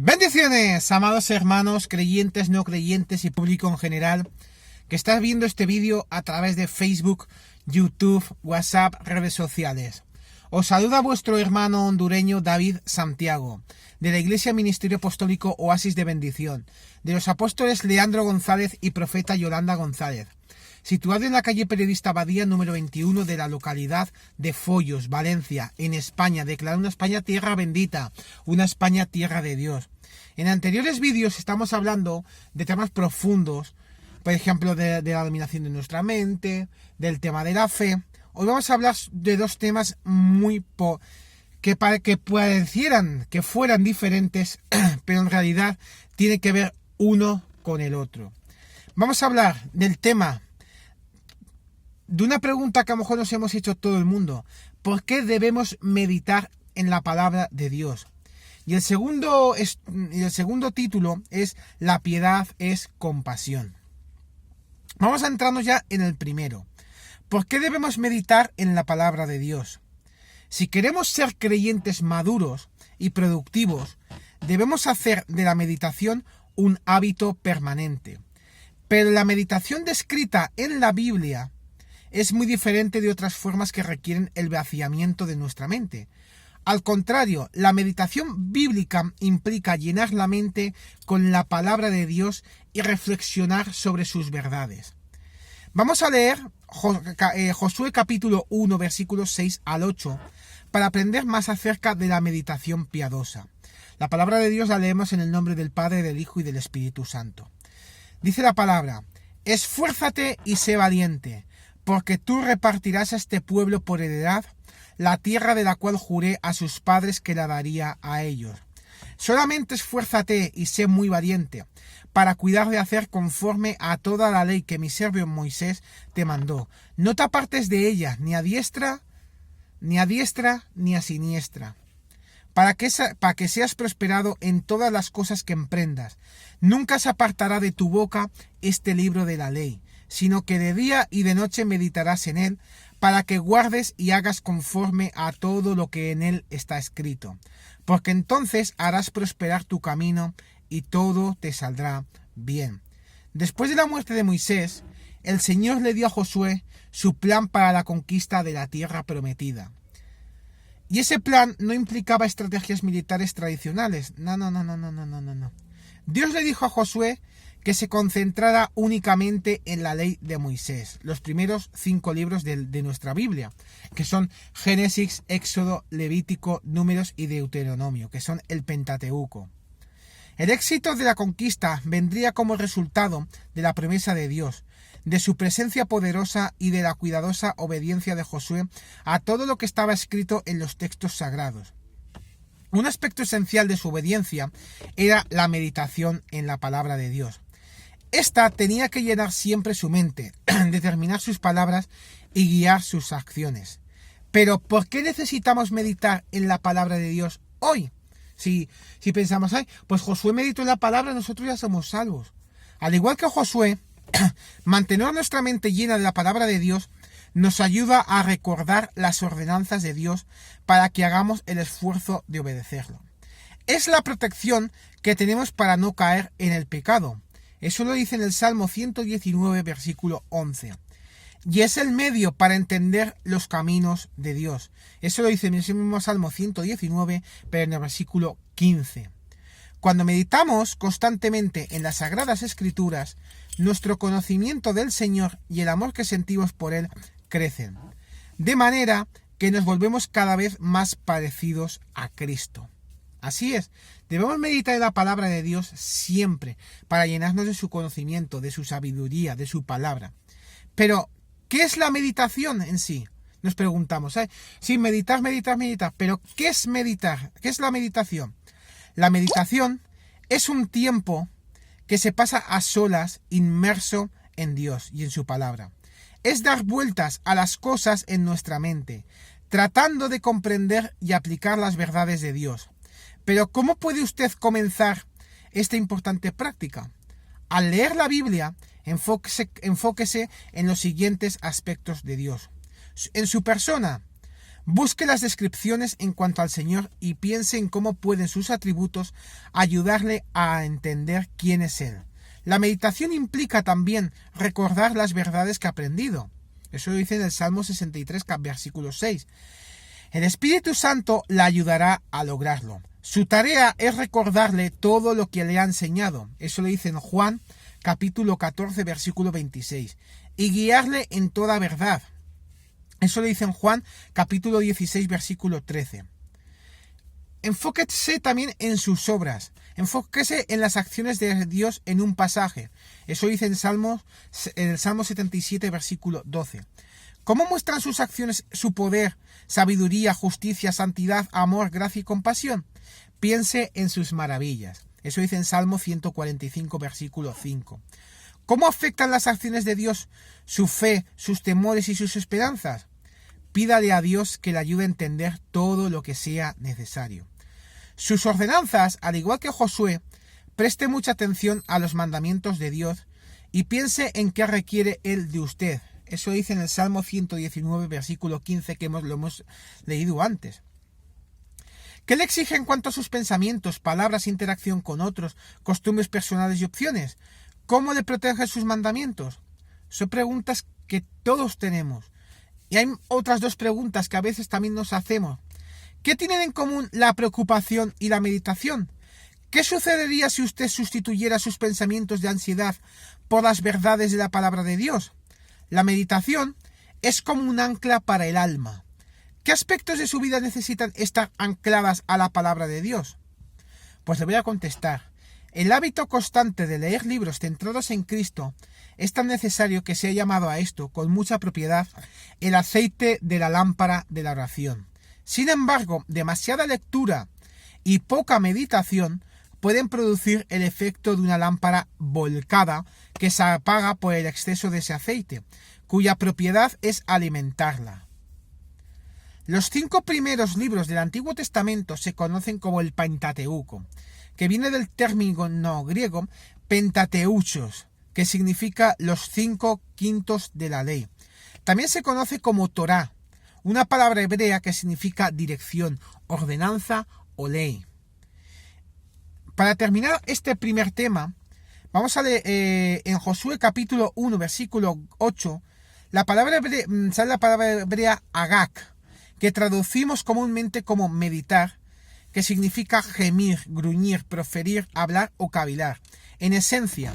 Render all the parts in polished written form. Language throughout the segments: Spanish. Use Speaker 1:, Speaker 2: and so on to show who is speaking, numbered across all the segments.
Speaker 1: Bendiciones, amados hermanos, creyentes, no creyentes y público en general, que estás viendo este vídeo a través de Facebook, YouTube, WhatsApp, redes sociales. Os saluda vuestro hermano hondureño David Santiago, de la Iglesia Ministerio Apostólico Oasis de Bendición, de los apóstoles Leandro González y profeta Yolanda González, situado en la calle Periodista Badía número 21 de la localidad de Follos, Valencia, en España. Declara una España tierra bendita, una España tierra de Dios. En anteriores vídeos estamos hablando de temas profundos, por ejemplo, de la dominación de nuestra mente, del tema de la fe. Hoy vamos a hablar de dos temas que parecieran que fueran diferentes, pero en realidad tiene que ver uno con el otro. Vamos a hablar del tema de una pregunta que a lo mejor nos hemos hecho todo el mundo. ¿Por qué debemos meditar en la palabra de Dios? Y el segundo título es La piedad es compasión. Vamos a entrarnos ya en el primero. ¿Por qué debemos meditar en la palabra de Dios? Si queremos ser creyentes maduros y productivos, debemos hacer de la meditación un hábito permanente. Pero la meditación descrita en la Biblia es muy diferente de otras formas que requieren el vaciamiento de nuestra mente. Al contrario, la meditación bíblica implica llenar la mente con la palabra de Dios y reflexionar sobre sus verdades. Vamos a leer Josué capítulo 1, versículos 6 al 8, para aprender más acerca de la meditación piadosa. La palabra de Dios la leemos en el nombre del Padre, del Hijo y del Espíritu Santo. Dice la palabra: esfuérzate y sé valiente, porque tú repartirás a este pueblo por heredad la tierra de la cual juré a sus padres que la daría a ellos. Solamente esfuérzate y sé muy valiente, para cuidar de hacer conforme a toda la ley que mi siervo Moisés te mandó. No te apartes de ella, ni a diestra, ni a siniestra, para que seas prosperado en todas las cosas que emprendas. Nunca se apartará de tu boca este libro de la ley, sino que de día y de noche meditarás en él, para que guardes y hagas conforme a todo lo que en él está escrito. Porque entonces harás prosperar tu camino y todo te saldrá bien. Después de la muerte de Moisés, el Señor le dio a Josué su plan para la conquista de la tierra prometida. Y ese plan no implicaba estrategias militares tradicionales. No. Dios le dijo a Josué que se concentrara únicamente en la ley de Moisés, los primeros 5 libros de nuestra Biblia, que son Génesis, Éxodo, Levítico, Números y Deuteronomio, que son el Pentateuco. El éxito de la conquista vendría como resultado de la promesa de Dios, de su presencia poderosa y de la cuidadosa obediencia de Josué a todo lo que estaba escrito en los textos sagrados. Un aspecto esencial de su obediencia era la meditación en la palabra de Dios. Esta tenía que llenar siempre su mente, determinar sus palabras y guiar sus acciones. Pero ¿por qué necesitamos meditar en la palabra de Dios hoy? Si pensamos, pues Josué meditó en la palabra, nosotros ya somos salvos. Al igual que Josué, mantener nuestra mente llena de la palabra de Dios nos ayuda a recordar las ordenanzas de Dios para que hagamos el esfuerzo de obedecerlo. Es la protección que tenemos para no caer en el pecado. Eso lo dice en el Salmo 119, versículo 11. Y es el medio para entender los caminos de Dios. Eso lo dice en el mismo Salmo 119, pero en el versículo 15. Cuando meditamos constantemente en las Sagradas Escrituras, nuestro conocimiento del Señor y el amor que sentimos por Él crecen, de manera que nos volvemos cada vez más parecidos a Cristo. Así es, debemos meditar en la palabra de Dios siempre para llenarnos de su conocimiento, de su sabiduría, de su palabra. Pero, ¿qué es la meditación en sí? Nos preguntamos, Sí, meditar, pero ¿qué es meditar? ¿Qué es la meditación? La meditación es un tiempo que se pasa a solas, inmerso en Dios y en su palabra. Es dar vueltas a las cosas en nuestra mente, tratando de comprender y aplicar las verdades de Dios. Pero ¿cómo puede usted comenzar esta importante práctica? Al leer la Biblia, enfóquese en los siguientes aspectos de Dios. En su persona, Busque las descripciones en cuanto al Señor y piense en cómo pueden sus atributos ayudarle a entender quién es Él. La meditación implica también recordar las verdades que ha aprendido. Eso lo dice en el Salmo 63, versículo 6. El Espíritu Santo la ayudará a lograrlo. Su tarea es recordarle todo lo que le ha enseñado. Eso lo dice en Juan, capítulo 14, versículo 26. Y guiarle en toda verdad. Eso lo dice en Juan, capítulo 16, versículo 13. Enfóquese también en sus obras. Enfóquese en las acciones de Dios en un pasaje. Eso dice en el Salmo 77, versículo 12. ¿Cómo muestran sus acciones su poder, sabiduría, justicia, santidad, amor, gracia y compasión? Piense en sus maravillas. Eso dice en Salmo 145, versículo 5. ¿Cómo afectan las acciones de Dios su fe, sus temores y sus esperanzas? Pídale a Dios que le ayude a entender todo lo que sea necesario. Sus ordenanzas, al igual que Josué, preste mucha atención a los mandamientos de Dios y piense en qué requiere Él de usted. Eso dice en el Salmo 119, versículo 15, que lo hemos leído antes. ¿Qué le exige en cuanto a sus pensamientos, palabras, interacción con otros, costumbres personales y opciones? ¿Cómo le protegen sus mandamientos? Son preguntas que todos tenemos. Y hay otras dos preguntas que a veces también nos hacemos. ¿Qué tienen en común la preocupación y la meditación? ¿Qué sucedería si usted sustituyera sus pensamientos de ansiedad por las verdades de la palabra de Dios? La meditación es como un ancla para el alma. ¿Qué aspectos de su vida necesitan estar ancladas a la palabra de Dios? Pues le voy a contestar. El hábito constante de leer libros centrados en Cristo es tan necesario que se ha llamado a esto, con mucha propiedad, el aceite de la lámpara de la oración. Sin embargo, demasiada lectura y poca meditación pueden producir el efecto de una lámpara volcada que se apaga por el exceso de ese aceite, cuya propiedad es alimentarla. Los 5 primeros libros del Antiguo Testamento se conocen como el Pentateuco, que viene del término griego pentateuchos, que significa los 5 quintos de la ley. También se conoce como Torá, una palabra hebrea que significa dirección, ordenanza o ley. Para terminar este primer tema, vamos a leer en Josué capítulo 1, versículo 8, sale la palabra hebrea agak, que traducimos comúnmente como meditar, que significa gemir, gruñir, proferir, hablar o cavilar. En esencia,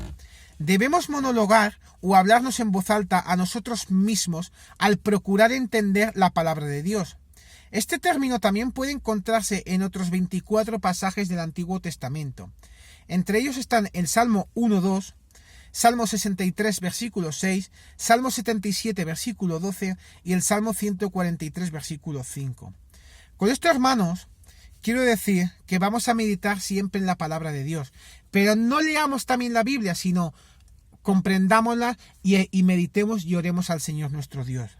Speaker 1: debemos monologar o hablarnos en voz alta a nosotros mismos al procurar entender la palabra de Dios. Este término también puede encontrarse en otros 24 pasajes del Antiguo Testamento. Entre ellos están el Salmo 1.2, Salmo 63, versículo 6, Salmo 77, versículo 12 y el Salmo 143, versículo 5. Con esto, hermanos, quiero decir que vamos a meditar siempre en la palabra de Dios, pero no leamos también la Biblia, sino comprendámosla y meditemos y oremos al Señor nuestro Dios.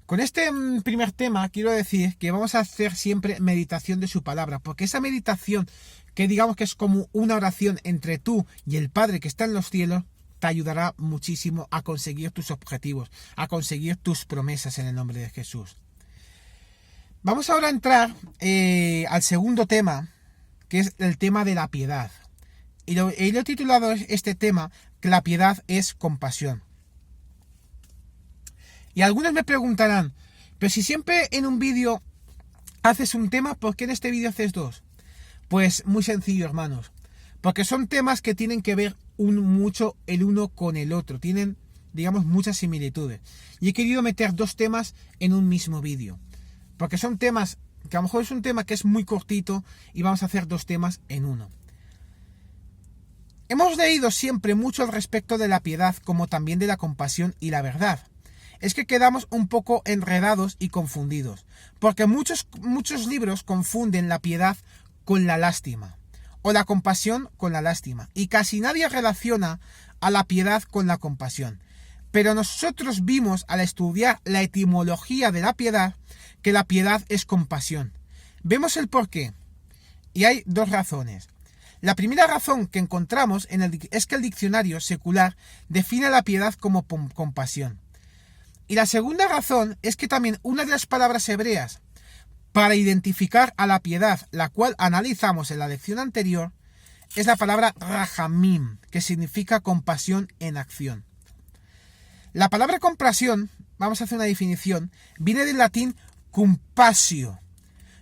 Speaker 1: Con este primer tema quiero decir que vamos a hacer siempre meditación de su palabra, porque esa meditación, que digamos que es como una oración entre tú y el Padre que está en los cielos, te ayudará muchísimo a conseguir tus objetivos, a conseguir tus promesas en el nombre de Jesús. Vamos ahora a entrar al segundo tema, que es el tema de la piedad. Y lo he titulado este tema, que la piedad es compasión. Y algunos me preguntarán, pero si siempre en un vídeo haces un tema, ¿por qué en este vídeo haces dos? Pues muy sencillo, hermanos, porque son temas que tienen que ver mucho el uno con el otro, tienen, digamos, muchas similitudes. Y he querido meter dos temas en un mismo vídeo, porque son temas que a lo mejor es un tema que es muy cortito y vamos a hacer dos temas en uno. Hemos leído siempre mucho al respecto de la piedad, como también de la compasión y la verdad. Es que quedamos un poco enredados y confundidos, porque muchos libros confunden la piedad con la lástima, o la compasión con la lástima, y casi nadie relaciona a la piedad con la compasión. Pero nosotros vimos al estudiar la etimología de la piedad que la piedad es compasión. Vemos el porqué, y hay dos razones. La primera razón que encontramos es que el diccionario secular define la piedad como compasión. Y la segunda razón es que también una de las palabras hebreas para identificar a la piedad, la cual analizamos en la lección anterior, es la palabra rahamim, que significa compasión en acción. La palabra compasión, vamos a hacer una definición, viene del latín compasio.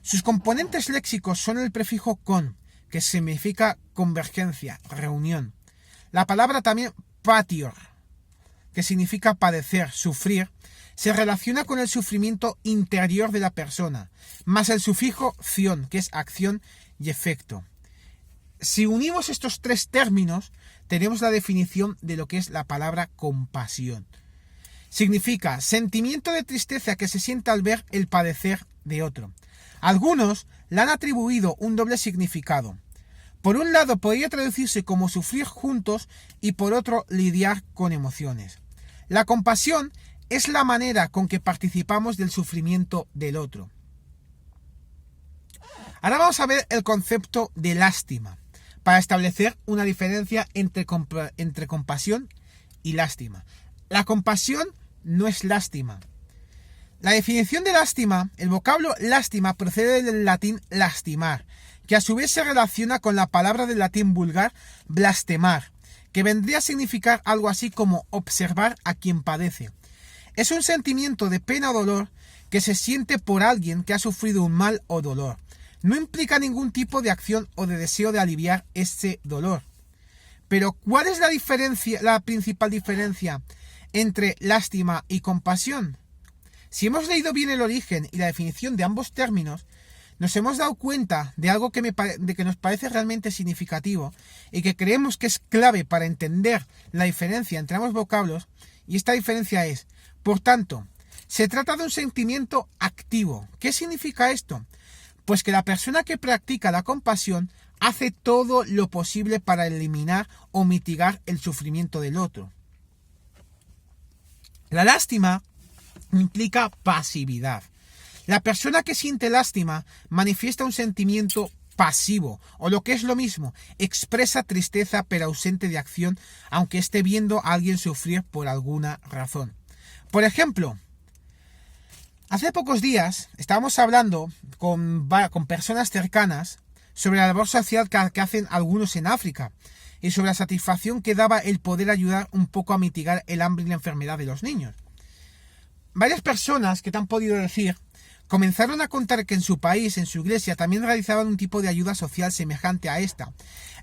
Speaker 1: Sus componentes léxicos son el prefijo con, que significa convergencia, reunión. La palabra también patior, que significa padecer, sufrir, se relaciona con el sufrimiento interior de la persona, más el sufijo zion, que es acción y efecto. Si unimos estos tres términos, tenemos la definición de lo que es la palabra compasión. Significa sentimiento de tristeza que se siente al ver el padecer de otro. Algunos le han atribuido un doble significado. Por un lado podría traducirse como sufrir juntos y por otro lidiar con emociones. La compasión es la manera con que participamos del sufrimiento del otro. Ahora vamos a ver el concepto de lástima, para establecer una diferencia entre compasión y lástima. La compasión no es lástima. La definición de lástima, el vocablo lástima procede del latín lastimar, que a su vez se relaciona con la palabra del latín vulgar blastemar, que vendría a significar algo así como observar a quien padece. Es un sentimiento de pena o dolor que se siente por alguien que ha sufrido un mal o dolor. No implica ningún tipo de acción o de deseo de aliviar ese dolor. Pero, ¿cuál es la principal diferencia entre lástima y compasión? Si hemos leído bien el origen y la definición de ambos términos, nos hemos dado cuenta de algo que nos parece realmente significativo y que creemos que es clave para entender la diferencia entre ambos vocablos, y esta diferencia es, por tanto, se trata de un sentimiento activo. ¿Qué significa esto? Pues que la persona que practica la compasión hace todo lo posible para eliminar o mitigar el sufrimiento del otro. La lástima implica pasividad. La persona que siente lástima manifiesta un sentimiento pasivo, o lo que es lo mismo, expresa tristeza pero ausente de acción, aunque esté viendo a alguien sufrir por alguna razón. Por ejemplo, hace pocos días estábamos hablando con personas cercanas sobre la labor social que hacen algunos en África y sobre la satisfacción que daba el poder ayudar un poco a mitigar el hambre y la enfermedad de los niños. Varias personas que te han podido decir comenzaron a contar que en su país, en su iglesia, también realizaban un tipo de ayuda social semejante a esta,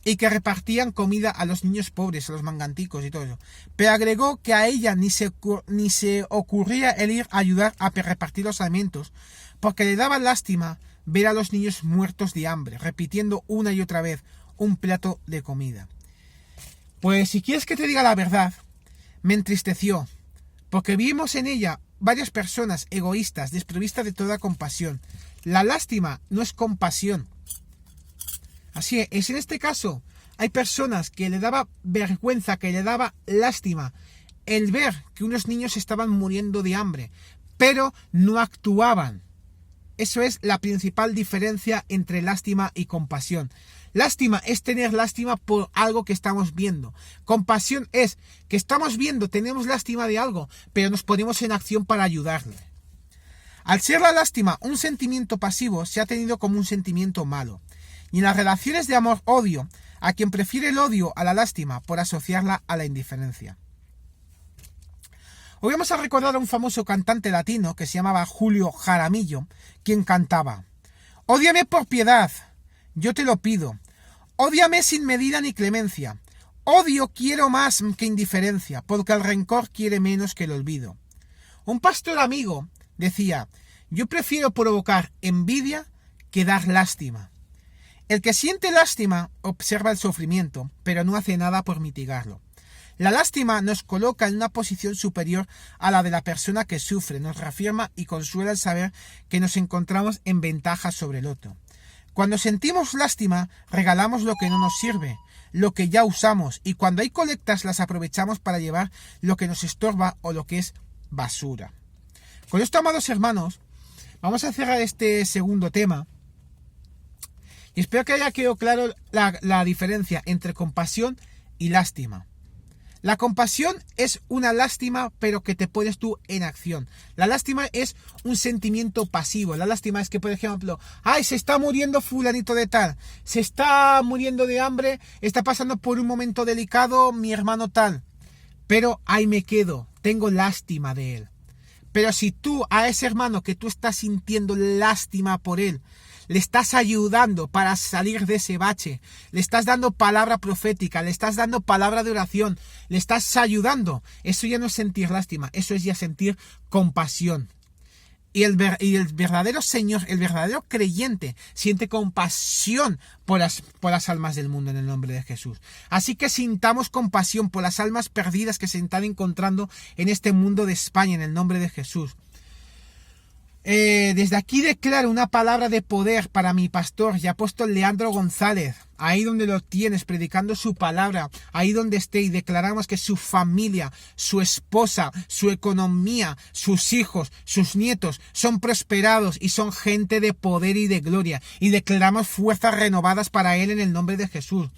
Speaker 1: y que repartían comida a los niños pobres, a los manganticos y todo eso. Pero agregó que a ella ni se ocurría el ir a ayudar a repartir los alimentos, porque le daba lástima ver a los niños muertos de hambre, repitiendo una y otra vez un plato de comida. Pues si quieres que te diga la verdad, me entristeció, porque vimos en ella varias personas egoístas, desprovistas de toda compasión. La lástima no es compasión. Así es, en este caso hay personas que le daba vergüenza, que le daba lástima el ver que unos niños estaban muriendo de hambre, pero no actuaban. Eso es la principal diferencia entre lástima y compasión. Lástima es tener lástima por algo que estamos viendo. Compasión es que estamos viendo, tenemos lástima de algo, pero nos ponemos en acción para ayudarle. Al ser la lástima un sentimiento pasivo, se ha tenido como un sentimiento malo. Y en las relaciones de amor-odio, a quien prefiere el odio a la lástima por asociarla a la indiferencia. Hoy vamos a recordar a un famoso cantante latino que se llamaba Julio Jaramillo, quien cantaba: «Ódiame por piedad, yo te lo pido. Ódiame sin medida ni clemencia. Odio quiero más que indiferencia, porque el rencor quiere menos que el olvido». Un pastor amigo decía: «Yo prefiero provocar envidia que dar lástima». El que siente lástima observa el sufrimiento, pero no hace nada por mitigarlo. La lástima nos coloca en una posición superior a la de la persona que sufre, nos reafirma y consuela el saber que nos encontramos en ventaja sobre el otro. Cuando sentimos lástima, regalamos lo que no nos sirve, lo que ya usamos, y cuando hay colectas las aprovechamos para llevar lo que nos estorba o lo que es basura. Con esto, amados hermanos, vamos a cerrar este segundo tema. Y espero que haya quedado claro la diferencia entre compasión y lástima. La compasión es una lástima, pero que te pones tú en acción. La lástima es un sentimiento pasivo. La lástima es que, por ejemplo, ay, se está muriendo fulanito de tal, se está muriendo de hambre, está pasando por un momento delicado mi hermano tal, pero ahí me quedo, tengo lástima de él. Pero si tú a ese hermano que tú estás sintiendo lástima por él, le estás ayudando para salir de ese bache, le estás dando palabra profética, le estás dando palabra de oración, le estás ayudando, eso ya no es sentir lástima, eso es ya sentir compasión. Y el verdadero Señor, el verdadero creyente, siente compasión por las almas del mundo en el nombre de Jesús. Así que sintamos compasión por las almas perdidas que se están encontrando en este mundo de España en el nombre de Jesús. Desde aquí declaro una palabra de poder para mi pastor y apóstol Leandro González, ahí donde lo tienes, predicando su palabra, ahí donde esté, y declaramos que su familia, su esposa, su economía, sus hijos, sus nietos son prosperados y son gente de poder y de gloria, y declaramos fuerzas renovadas para él en el nombre de Jesús.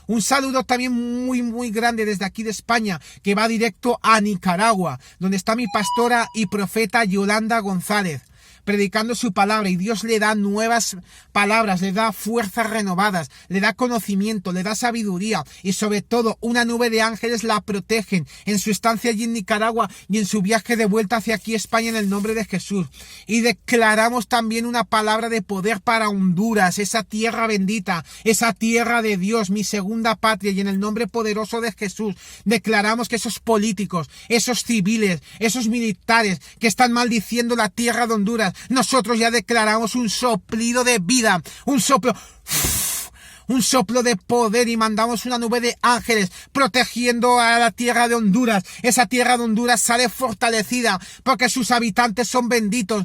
Speaker 1: Un saludo también muy grande desde aquí de España, que va directo a Nicaragua, donde está mi pastora y profeta Yolanda González, predicando su palabra, y Dios le da nuevas palabras, le da fuerzas renovadas, le da conocimiento, le da sabiduría, y sobre todo una nube de ángeles la protegen en su estancia allí en Nicaragua y en su viaje de vuelta hacia aquí España en el nombre de Jesús. Y declaramos también una palabra de poder para Honduras, esa tierra bendita, esa tierra de Dios, mi segunda patria, y en el nombre poderoso de Jesús declaramos que esos políticos, esos civiles, esos militares que están maldiciendo la tierra de Honduras, nosotros ya declaramos un soplido de vida, un soplo de poder, y mandamos una nube de ángeles protegiendo a la tierra de Honduras. Esa tierra de Honduras sale fortalecida porque sus habitantes son benditos,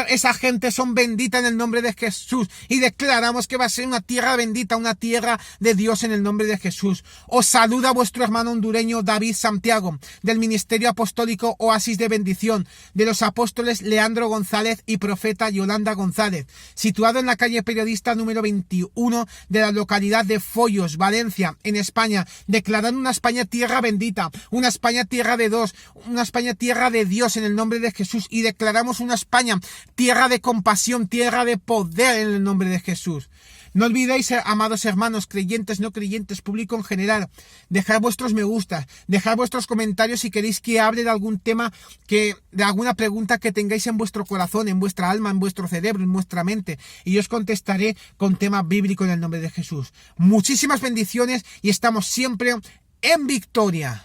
Speaker 1: esa gente son bendita en el nombre de Jesús, y declaramos que va a ser una tierra bendita, una tierra de Dios en el nombre de Jesús. Os saluda vuestro hermano hondureño David Santiago, del Ministerio Apostólico Oasis de Bendición, de los apóstoles Leandro González y profeta Yolanda González, situado en la calle Periodista número 21 de la localidad de Follos, Valencia, en España, declarando una España tierra bendita, una España tierra de Dios, una España tierra de Dios en el nombre de Jesús, y declaramos una España tierra de compasión, tierra de poder en el nombre de Jesús. No olvidéis, amados hermanos, creyentes, no creyentes, público en general, dejad vuestros me gusta, dejad vuestros comentarios si queréis que hable de algún tema, de alguna pregunta que tengáis en vuestro corazón, en vuestra alma, en vuestro cerebro, en vuestra mente, y yo os contestaré con tema bíblico en el nombre de Jesús. Muchísimas bendiciones, y estamos siempre en victoria.